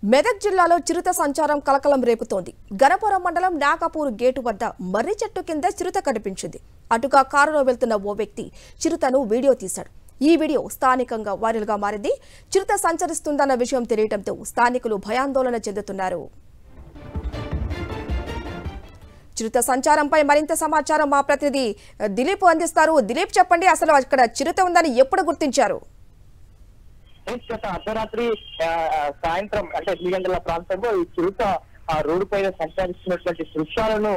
మెదక్ జిల్లాలో చిరుత సంచారం కలకలం రేపుతోంది. గణపురం మండలం నాగపూర్ గేటు వద్ద మర్రి చెట్టు కింద చిరుత కనిపించింది. అటుగా కారులో వెళ్తున్న ఓ వ్యక్తి చిరుతను వీడియో తీశాడు. ఈ వీడియో స్థానికంగా వైరల్ గా మారింది. చిరుత సంచరిస్తుందన్న విషయం తెలియడంతో స్థానికులు భయాందోళన చెందుతున్నారు. చిరుత సంచారంపై మరింత సమాచారం మా ప్రతినిధి దిలీప్ అందిస్తారు. దిలీప్, చెప్పండి, అసలు అక్కడ చిరుత ఉందని ఎప్పుడు గుర్తించారు? అర్ధరాత్రి సాయంత్రం అంటే 8 గంటల ప్రాంతంలో ఈ చిరుత ఆ రోడ్డు పైన సంచరిస్తున్నటువంటి దృశ్యాలను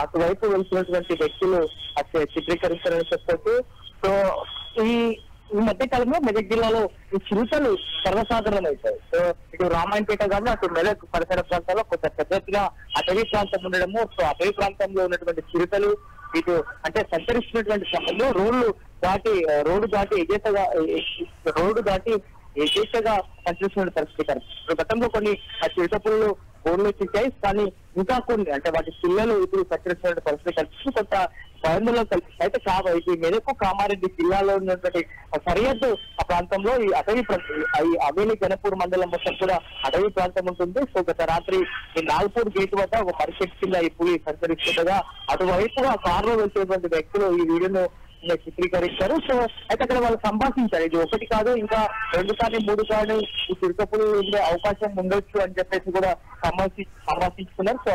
అటువైపు వెళ్తున్నటువంటి వ్యక్తులు చిత్రీకరిస్తారని చెప్పొచ్చు. సో ఈ మధ్య కాలంలో మెదక్ జిల్లాలో ఈ చిరుతలు సర్వసాధారణం అవుతాయి. సో ఇటు రామాయణపేట కానీ అటు మెదక్ పరిసర ప్రాంతాల్లో కొంత పెద్దగా అటవీ ప్రాంతం ఉండడము. సో అటవీ ప్రాంతంలో ఉన్నటువంటి చిరుతలు ఇటు అంటే సంచరిస్తున్నటువంటి సమయంలో రోడ్డు దాటి యథేచ్ఛగా సంచరిస్తున్న పరిస్థితి. గతంలో కొన్ని చిరుత పులులు బోర్లు చిక్కాయి, కానీ ఇంకా కొన్ని అంటే వాటి పిల్లలు ఇప్పుడు సంచరిస్తున్న పరిస్థితి కనిపిస్తుంది. కొంత భయంలో కల్పిస్తాయి. అయితే ఇది మెదక్ కామారెడ్డి జిల్లాలో ఉన్నటువంటి సరిహద్దు ఆ ప్రాంతంలో ఈ అటవీ ఈ అవేలి గణపూర్ మండలం మొత్తం కూడా అటవీ ప్రాంతం ఉంటుంది. సో గత రాత్రి ఈ నాగపూర్ గేటు వద్ద ఒక పరిస్థితి కింద ఈ పులి సంచరిస్తుండగా అటువైపుగా కారులో వెళ్తున్నటువంటి వ్యక్తులు ఈ వీడియోను చిత్రీకరించారు. సో అయితే అక్కడ వాళ్ళు సంభాషించారు. ఇది ఒకటి కాదు, ఇంకా 2 కానీ 3 కానీ ఈ చిరుతపులు ఉండే అవకాశం ఉండొచ్చు అని చెప్పేసి కూడా సంభాషించుకున్నారు. సో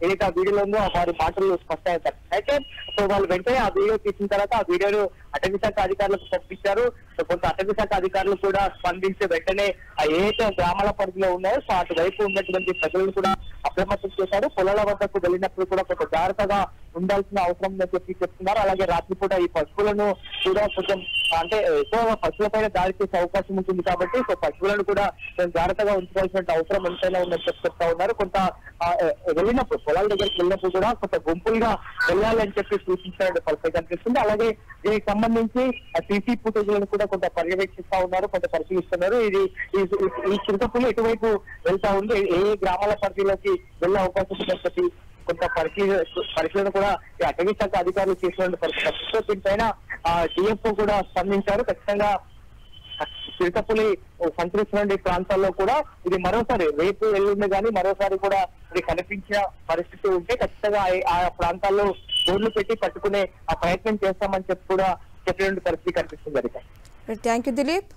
ఏదైతే ఆ వీడియోలో ఉందో వారి మాటలు స్పష్టమవుతారు. అయితే సో వాళ్ళు వెంటనే ఆ వీడియో తీసిన తర్వాత ఆ వీడియోను అటవీ శాఖ అధికారులకు పంపించారు. సో కొంత అటవీ శాఖ అధికారులు కూడా స్పందించి వెంటనే ఏదైతే గ్రామాల పరిధిలో ఉన్నాయో సో అటువైపు ఉన్నటువంటి ప్రజలను కూడా అప్రమత్తం చేశారు. పొలాల వద్దకు వెళ్ళినప్పుడు కూడా కొంత జాగ్రత్తగా ఉండాల్సిన అవసరం ఉందని చెప్తున్నారు. అలాగే రాత్రిపూట ఈ పశువులను కూడా కొంచెం అంటే ఎక్కువగా పశువుల పైన దాడి చేసే అవకాశం ఉంటుంది కాబట్టి సో పశువులను కూడా జాగ్రత్తగా ఉంచుకోవాల్సిన అవసరం ఎంతైనా ఉందని చెప్తా ఉన్నారు. కొంత వెళ్ళినప్పుడు పొలాల దగ్గరికి వెళ్ళినప్పుడు కూడా కొంత గుంపులుగా వెళ్ళాలని చెప్పి సూచించినట్టు పరిస్థితి కనిపిస్తుంది. అలాగే దీనికి సంబంధించి సీసీ ఫుటేజ్లను కూడా కొంత పర్యవేక్షిస్తా ఉన్నారు, కొంత పరిశీలిస్తున్నారు. ఈ చిరుతపులు ఎటువైపు వెళ్తా ఉంది, ఏ గ్రామాల పరిధిలోకి వెళ్ళే అవకాశం ఉందని చెప్పి కొంత పరిశీలన కూడా ఈ అటవీ శాఖ అధికారులు చేసిన పరిస్థితి. దీనిపైన డిఎఫ్ఓ కూడా స్పందించారు. ఖచ్చితంగా చిరుతపులి సంచరిస్తున్న ప్రాంతాల్లో కూడా ఇది మరోసారి రేపు ఎల్లుండి కానీ మరోసారి కూడా ఇది కనిపించిన పరిస్థితి ఉంటే ఖచ్చితంగా ఆ ప్రాంతాల్లో బోర్డులు పెట్టి పట్టుకునే ఆ ప్రయత్నం చేస్తామని చెప్పి కూడా చెప్పినటువంటి పరిస్థితి కనిపిస్తుంది. Thank you Dilip.